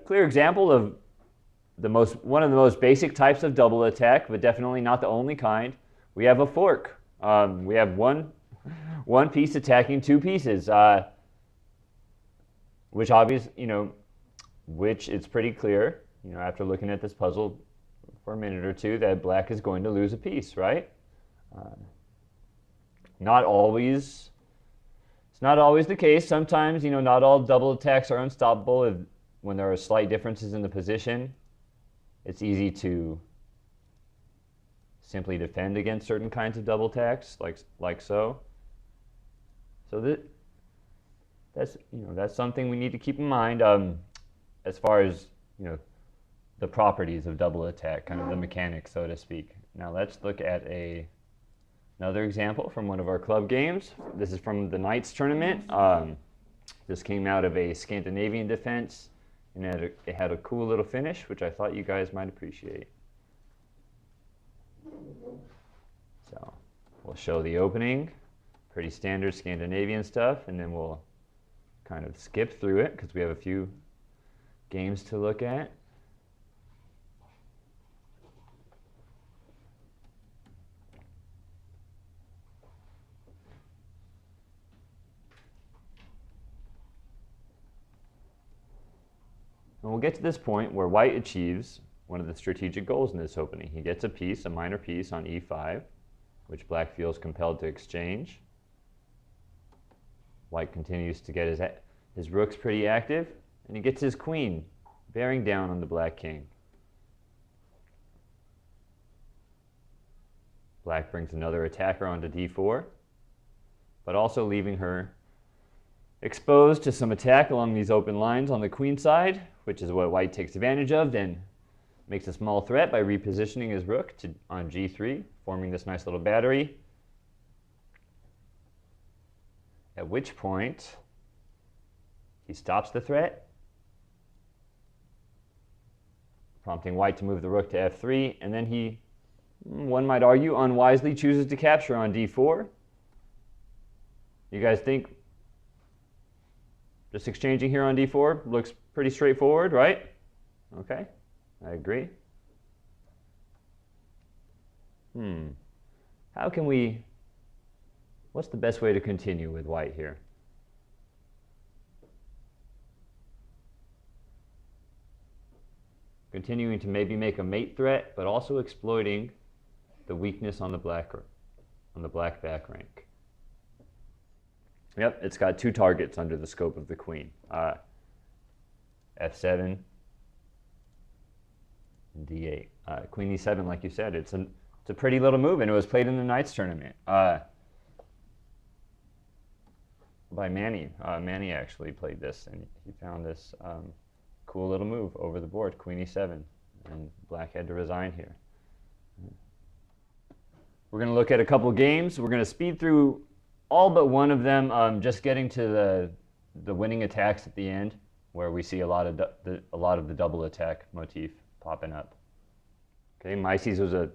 Clear example of one of the most basic types of double attack, but definitely not the only kind. We have a fork. We have one piece attacking two pieces, which which it's pretty clear, after looking at this puzzle for a minute or two, that black is going to lose a piece, right? Not always. It's not always the case. Sometimes, not all double attacks are unstoppable when there are slight differences in the position. It's easy to simply defend against certain kinds of double attacks, like so. So that's something we need to keep in mind as far as the properties of double attack, kind of the mechanics, so to speak. Now let's look at another example from one of our club games. This is from the Knights tournament. This came out of a Scandinavian defense, and it had a cool little finish, which I thought you guys might appreciate. So we'll show the opening, pretty standard Scandinavian stuff, and then we'll kind of skip through it because we have a few games to look at. And we'll get to this point where white achieves one of the strategic goals in this opening. He gets a minor piece on e5, which black feels compelled to exchange. White continues to get his rooks pretty active, and he gets his queen bearing down on the black king. Black brings another attacker onto d4, but also leaving her exposed to some attack along these open lines on the queen side, which is what white takes advantage of, then makes a small threat by repositioning his rook on g3, forming this nice little battery. At which point, he stops the threat, prompting white to move the rook to f3, and then he, one might argue, unwisely chooses to capture on d4. You guys think just exchanging here on d4 looks pretty straightforward, right? Okay, I agree. What's the best way to continue with white here? Continuing to maybe make a mate threat, but also exploiting the weakness on the black back rank. Yep, it's got two targets under the scope of the queen. f7 and d8. Queen e7, like you said, it's a pretty little move, and it was played in the Knights tournament by Manny. Manny actually played this, and he found this cool little move over the board, queen e7, and black had to resign here. We're going to look at a couple games. We're going to speed through all but one of them, just getting to the winning attacks at the end, where we see a lot of the double attack motif popping up. Okay, Mises was a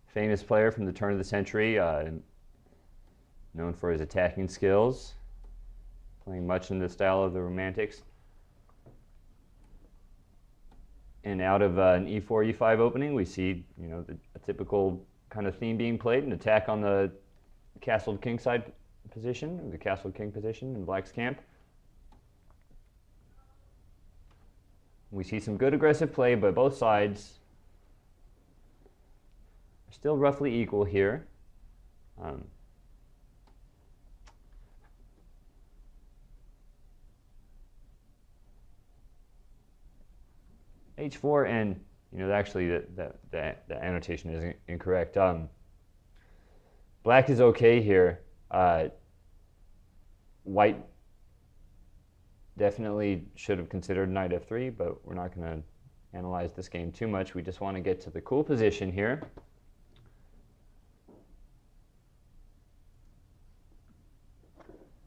famous player from the turn of the century, known for his attacking skills, playing much in the style of the Romantics. And out of an e4, e5 opening, we see a typical kind of theme being played, an attack on the castled kingside position, or the castled king position in black's camp. We see some good aggressive play, but both sides are still roughly equal here. H4, and actually the annotation is incorrect. Black is okay here. White definitely should have considered knight f3, but we're not going to analyze this game too much. We just want to get to the cool position here.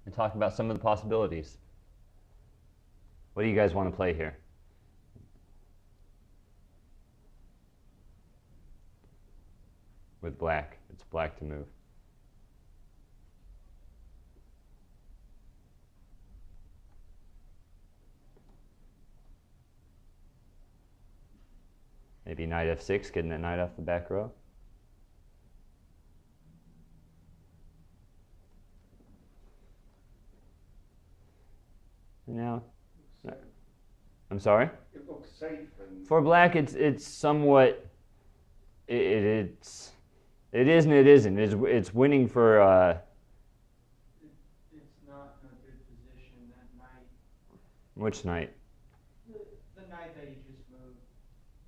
And talk about some of the possibilities. What do you guys want to play here? With black, it's black to move. Maybe knight f6, getting that knight off the back row. And now, I'm sorry? It looks safe. And for black, it's somewhat, it is and it isn't. It's winning for, It's not in a good position. That knight, which knight? the knight that you just moved,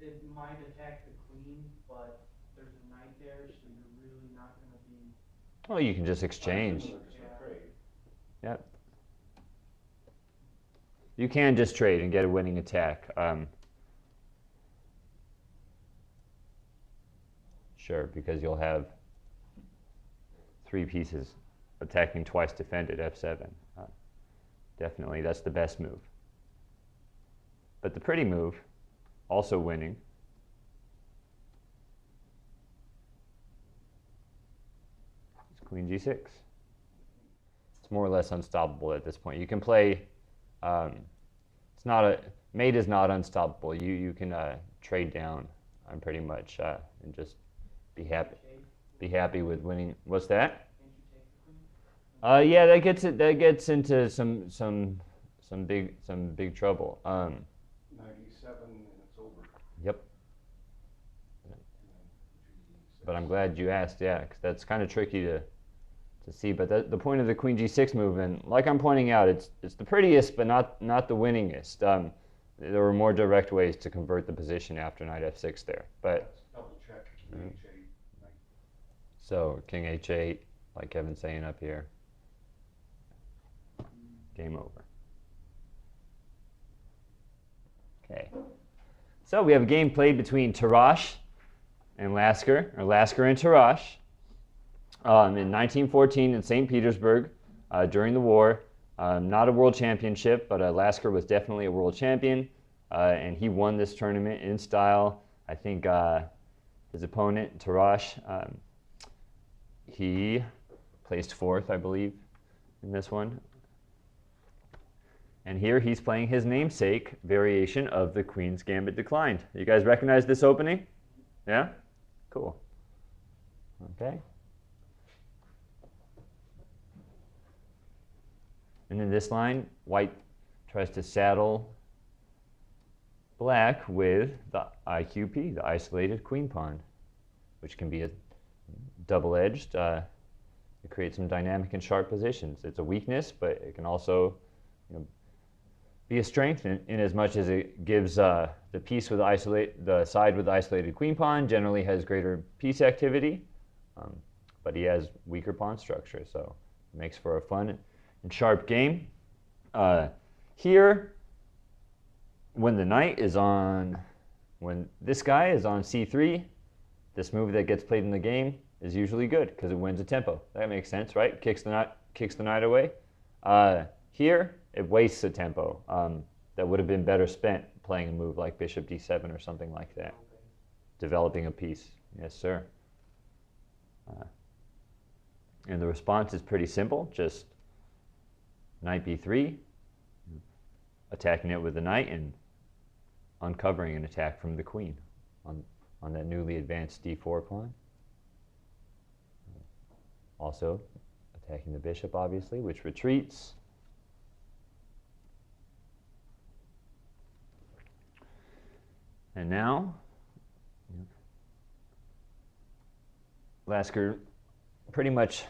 it might attack the queen, but there's a knight there, so you're really not going to be. Oh, you can just exchange. Just a trade. Yep. You can just trade and get a winning attack. Sure, because you'll have 3 pieces attacking twice defended, f7. Definitely, that's the best move. But the pretty move, also winning, is queen g6. It's more or less unstoppable at this point. You can play, mate is not unstoppable. You can trade down pretty much and just be happy with winning. What's that? Yeah, that gets into some big trouble. 97 and it's over. Yep. But I'm glad you asked, yeah, because that's kind of tricky to see. But the point of the queen g6 move, and like I'm pointing out, it's the prettiest, but not the winningest. There were more direct ways to convert the position after knight f6 there. But Double check. King h8. so king h8, like Kevin's saying up here, game over. Okay. So we have a game played between Tarrasch and Lasker, or Lasker and Tarrasch, in 1914 in St. Petersburg during the war. Not a world championship, but Lasker was definitely a world champion, and he won this tournament in style. I think his opponent, Tarrasch, he placed 4th, I believe, in this one. And here he's playing his namesake variation of the Queen's Gambit Declined. You guys recognize this opening? Yeah? Cool. Okay. And in this line, white tries to saddle black with the IQP, the isolated queen pawn, which can be a double-edged. It creates some dynamic and sharp positions. It's a weakness, but it can also be a strength in as much as it gives the side with the isolated queen pawn generally has greater piece activity, but he has weaker pawn structure, so it makes for a fun and sharp game. Here, when this guy is on c3, this move that gets played in the game is usually good because it wins a tempo. That makes sense, right? Kicks the knight away. Here, it wastes a tempo that would have been better spent playing a move like bishop d7 or something like that. Developing a piece. Yes, sir. And the response is pretty simple. Just knight b3, attacking it with the knight and uncovering an attack from the queen on that newly advanced d4 pawn. Also attacking the bishop, obviously, which retreats. And now, Lasker pretty much,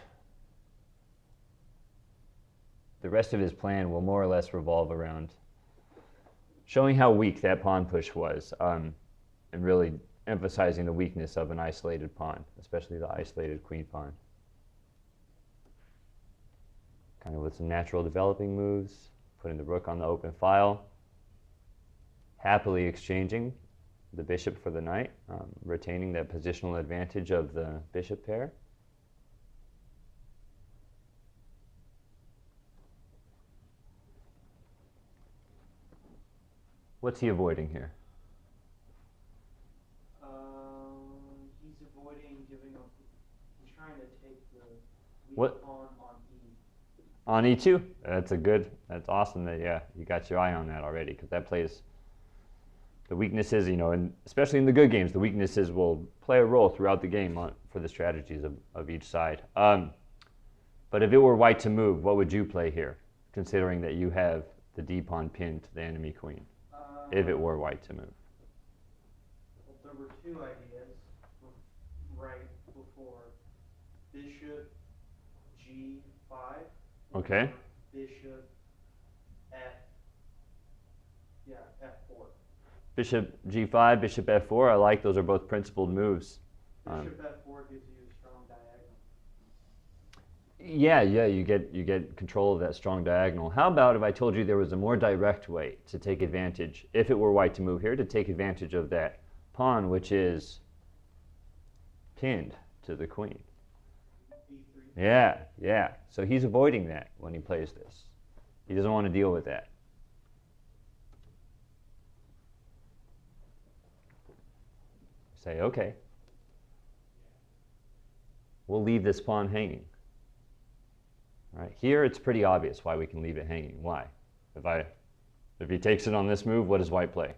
the rest of his plan will more or less revolve around showing how weak that pawn push was, and really emphasizing the weakness of an isolated pawn, especially the isolated queen pawn. Kind of with some natural developing moves, putting the rook on the open file, happily exchanging the bishop for the knight, retaining that positional advantage of the bishop pair. What's he avoiding here? He's avoiding giving up. He's trying to take the What? weak pawn on E. On e2? That's awesome that, yeah, you got your eye on that already, because that plays the weaknesses, and especially in the good games, the weaknesses will play a role throughout the game for the strategies of each side. But if it were white to move, what would you play here, considering that you have the D pawn pinned to the enemy queen? If it were white to move. Well, there were two ideas right before. Bishop G5. Okay. Bishop F4. Bishop G5, Bishop F4. I like those. Are both principled moves. Bishop F4 gives you a strong diagonal. Yeah, you get control of that strong diagonal. How about if I told you there was a more direct way to take advantage, if it were white to move here, to take advantage of that pawn, which is pinned to the queen? B3. Yeah. So he's avoiding that when he plays this. He doesn't want to deal with that. Say, okay, we'll leave this pawn hanging. Right here, it's pretty obvious why we can leave it hanging. Why? If he takes it on this move, what does white play?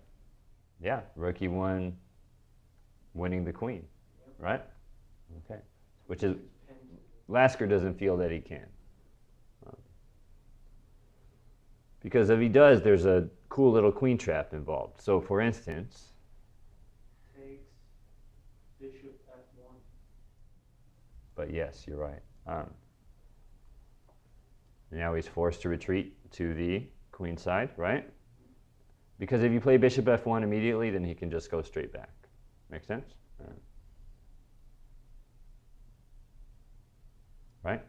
Yeah, rook e1, winning the queen, right? Okay, which is, Lasker doesn't feel that he can. Because if he does, there's a cool little queen trap involved. So for instance, Takes Bishop F1. but yes, you're right. Now he's forced to retreat to the queen side, right? Because if you play Bishop F1 immediately, then he can just go straight back. Make sense? Right?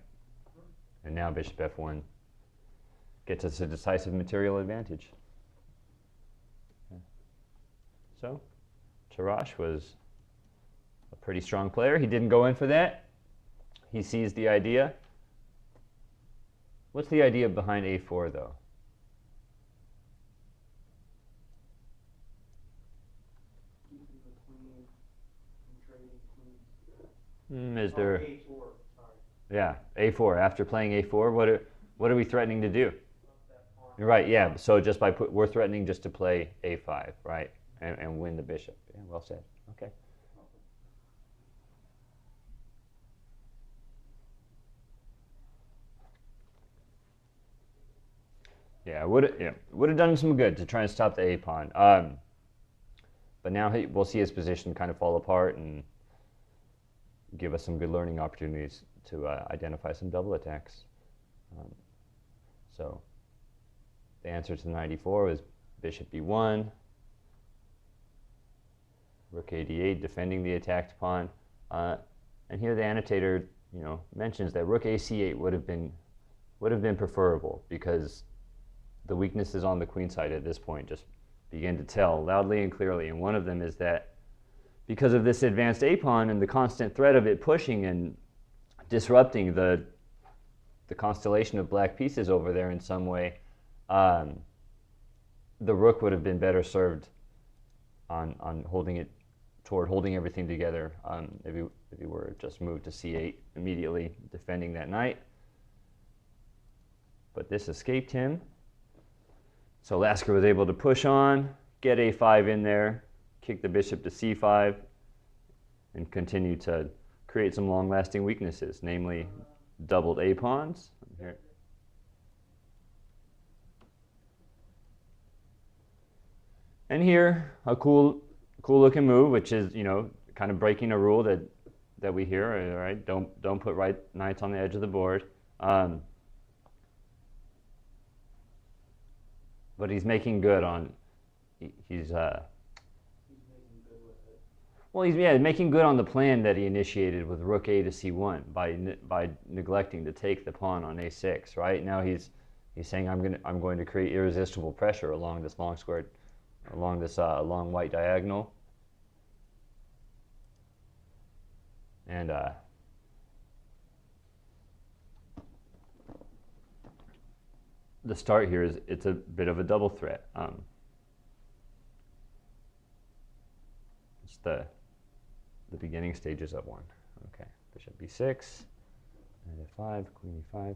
And now Bishop F1 gets us a decisive material advantage. Okay. So, Tarash was a pretty strong player. He didn't go in for that. He sees the idea. What's the idea behind A4, though? Keeping the queen and trading queens. Is there? A4, sorry. Yeah, A4. After playing A4, what are we threatening to do? Left that pawn. You're right. Yeah. So just we're threatening just to play A5, right, and win the bishop. Yeah, well said. Okay. Yeah, would have done him some good to try and stop the A pawn. But now we'll see his position kind of fall apart and give us some good learning opportunities to identify some double attacks. So the answer to 94 was Bishop B1, Rook A8, defending the attacked pawn. And here the annotator, mentions that Rook AC8 would have been preferable because the weaknesses on the queen side at this point just begin to tell loudly and clearly. And one of them is that because of this advanced A pawn and the constant threat of it pushing and disrupting the constellation of black pieces over there in some way, the rook would have been better served on holding everything together if he were just moved to C8 immediately, defending that knight. But this escaped him. So Lasker was able to push on, get A5 in there, kick the bishop to C5, and continue to create some long-lasting weaknesses, namely doubled A pawns. Here. And here, a cool looking move, which is, kind of breaking a rule that we hear, all right? Don't put right knights on the edge of the board. But he's making good on, he's making good with it. Well, he's making good on the plan that he initiated with Rook A to C1 by neglecting to take the pawn on A6. Right now, he's saying I'm going to create irresistible pressure along this long square, along this long white diagonal, and the start here is it's a bit of a double threat. It's the beginning stages of one. Okay, bishop B6, knight F5, queen E5.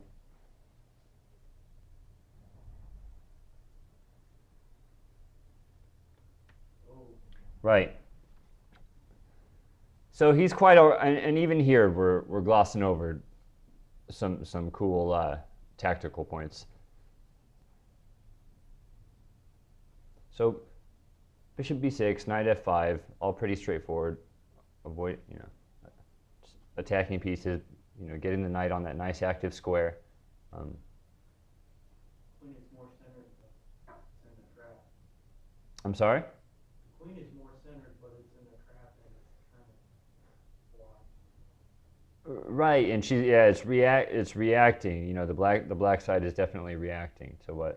Oh. Right. So he's quite, and even here we're glossing over some cool tactical points. So bishop b6, knight f5, all pretty straightforward. Avoid, just attacking pieces, getting the knight on that nice active square. Queen is more centered, but it's in the trap. I'm sorry? The queen is more centered, but it's in the trap and it's kind of blocked. Right, and it's reacting. The black side is definitely reacting to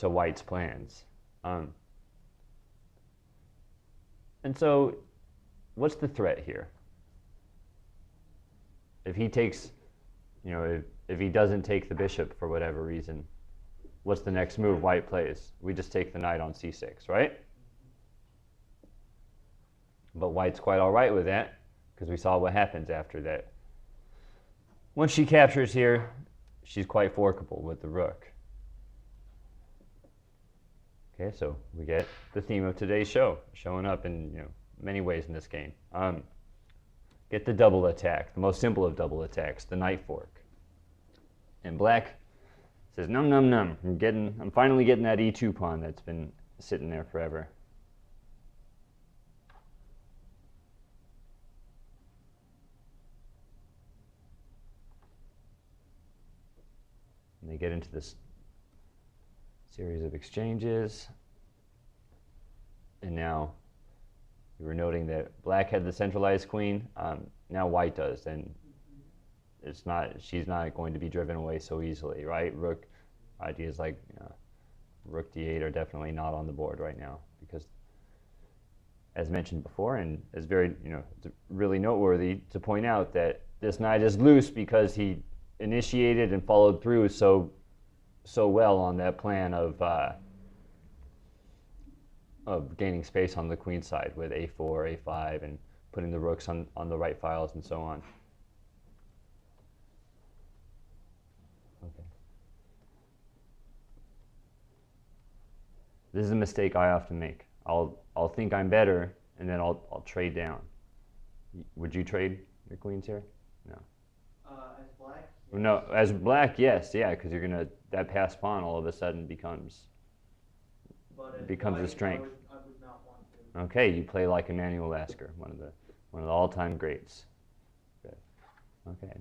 White's plans. And so, what's the threat here? If he takes, if he doesn't take the bishop for whatever reason, what's the next move White plays? We just take the knight on c6, right? But White's quite all right with that, because we saw what happens after that. Once she captures here, she's quite forkable with the rook. Okay, so we get the theme of today's show showing up in many ways in this game. Get the double attack, the most simple of double attacks, the knight fork. And black says, num num num. I'm finally getting that e2 pawn that's been sitting there forever. And they get into this series of exchanges. And now we were noting that black had the centralized queen. Now White does, and she's not going to be driven away so easily, right? Rook ideas like rook d8 are definitely not on the board right now, because as mentioned before, and it's very it's really noteworthy to point out that this knight is loose because he initiated and followed through so well on that plan of gaining space on the queen side with a4, a5, and putting the rooks on the right files and so on. Okay. This is a mistake I often make. I'll think I'm better, and then I'll trade down. Would you trade your queens here? No. As black? Yes. No, as black, yes, yeah, because that passed pawn all of a sudden becomes a strength. I would not want to. Okay, you play like Emmanuel Lasker, one of the all-time greats. Good. Okay,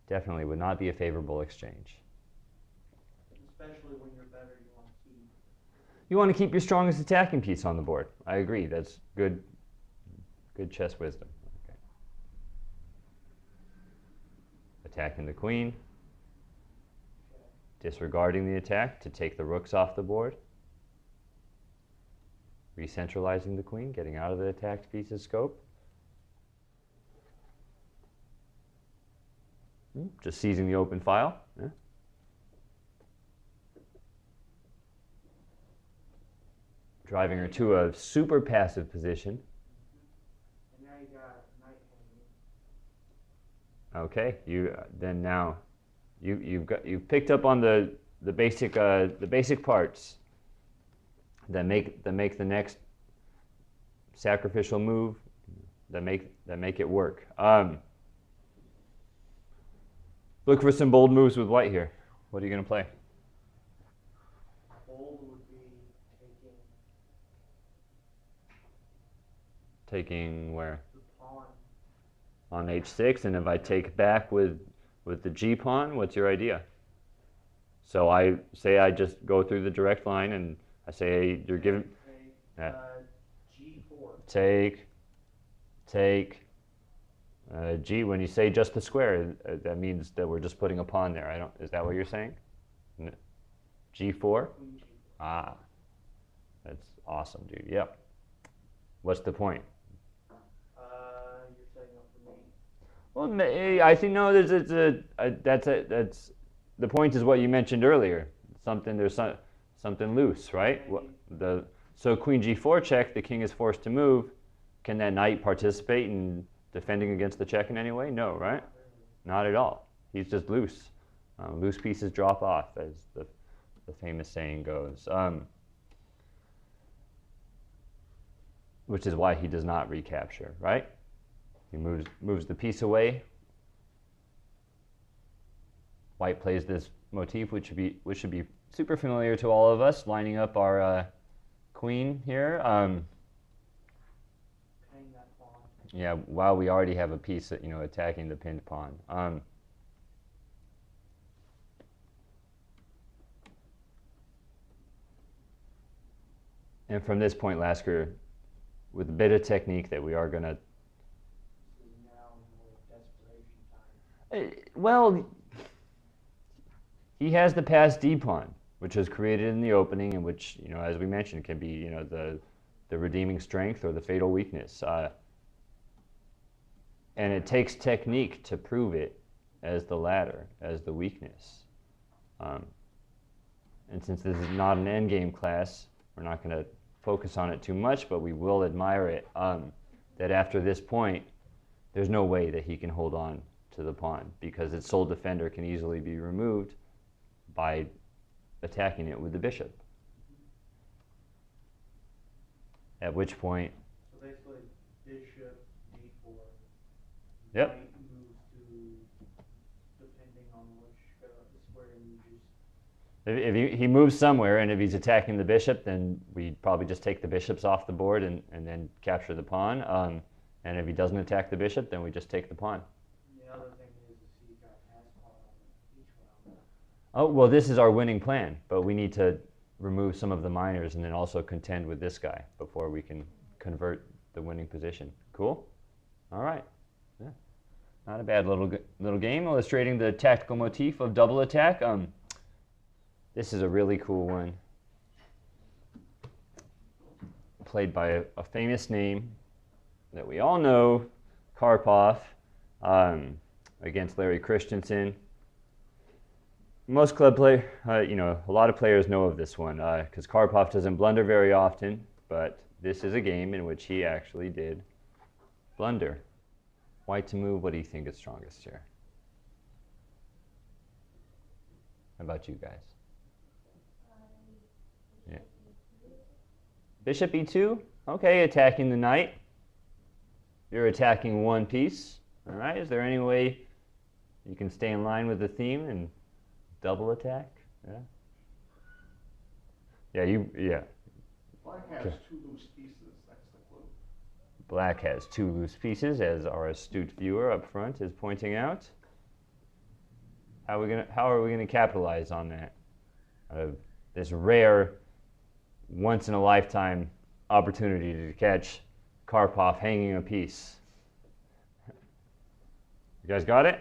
definitely would not be a favorable exchange. Especially when you're better, you want to keep. You want to keep your strongest attacking piece on the board. I agree. That's good chess wisdom. Okay. Attacking the queen. Disregarding the attack to take the rooks off the board. Recentralizing the queen, getting out of the attacked piece's scope. Just seizing the open file. Yeah. Driving her to a super passive position. And now you got knight hanging. Okay, you've picked up on the basic parts that make the next sacrificial move, that make it work. Look for some bold moves with White here. What are you going to play? Bold would be Taking where? the pawn. On h6, and if I take back with the g pawn, what's your idea? So I just go through the direct line, and I say you're giving. G4. Take. G. When you say just the square, that means that we're just putting a pawn there. Is that what you're saying? G4. Ah, that's awesome, dude. Yep. What's the point? You're setting up for me. Well, I think no. That's the point is what you mentioned earlier. There's something loose, right? So queen g4 check. The king is forced to move. Can that knight participate in defending against the check in any way? No, right? Not at all. He's just loose. Loose pieces drop off, as the famous saying goes. which is why he does not recapture, right? He moves the piece away. White plays this motif, which should be super familiar to all of us, lining up our queen here. Paying that pawn. Yeah, while we already have a piece that, attacking the pinned pawn. And from this point, Lasker, with a bit of technique that we are going to... This is now more desperation time. Well, he has the passed D pawn, which was created in the opening, and which, as we mentioned, can be, the redeeming strength or the fatal weakness. And it takes technique to prove it as the latter, as the weakness. And since this is not an endgame class, we're not going to focus on it too much, but we will admire it, that after this point, there's no way that he can hold on to the pawn, because its sole defender can easily be removed by attacking it with the bishop. At which point... So basically, bishop, d4. Yep. Knight moves to, depending on which square you just... If he moves somewhere, and if he's attacking the bishop, then we probably just take the bishops off the board and then capture the pawn. And if he doesn't attack the bishop, then we just take the pawn. The other thing is he got pass pawn on each one. Oh, well, this is our winning plan, but we need to remove some of the minors and then also contend with this guy before we can convert the winning position. Cool? All right. Yeah. Not a bad little game illustrating the tactical motif of double attack. This is a really cool one, played by a famous name that we all know, Karpov, against Larry Christensen. Most club play, a lot of players know of this one because Karpov doesn't blunder very often, but this is a game in which he actually did blunder. White to move, what do you think is strongest here? How about you guys? Yeah. Bishop e2? Okay, attacking the knight. You're attacking one piece. All right, is there any way you can stay in line with the theme and double attack? Yeah. Yeah. Black has two loose pieces, that's the clue. Black has two loose pieces, as our astute viewer up front is pointing out. How are we gonna capitalize on that? This rare, once in a lifetime opportunity to catch Karpov hanging a piece. You guys got it?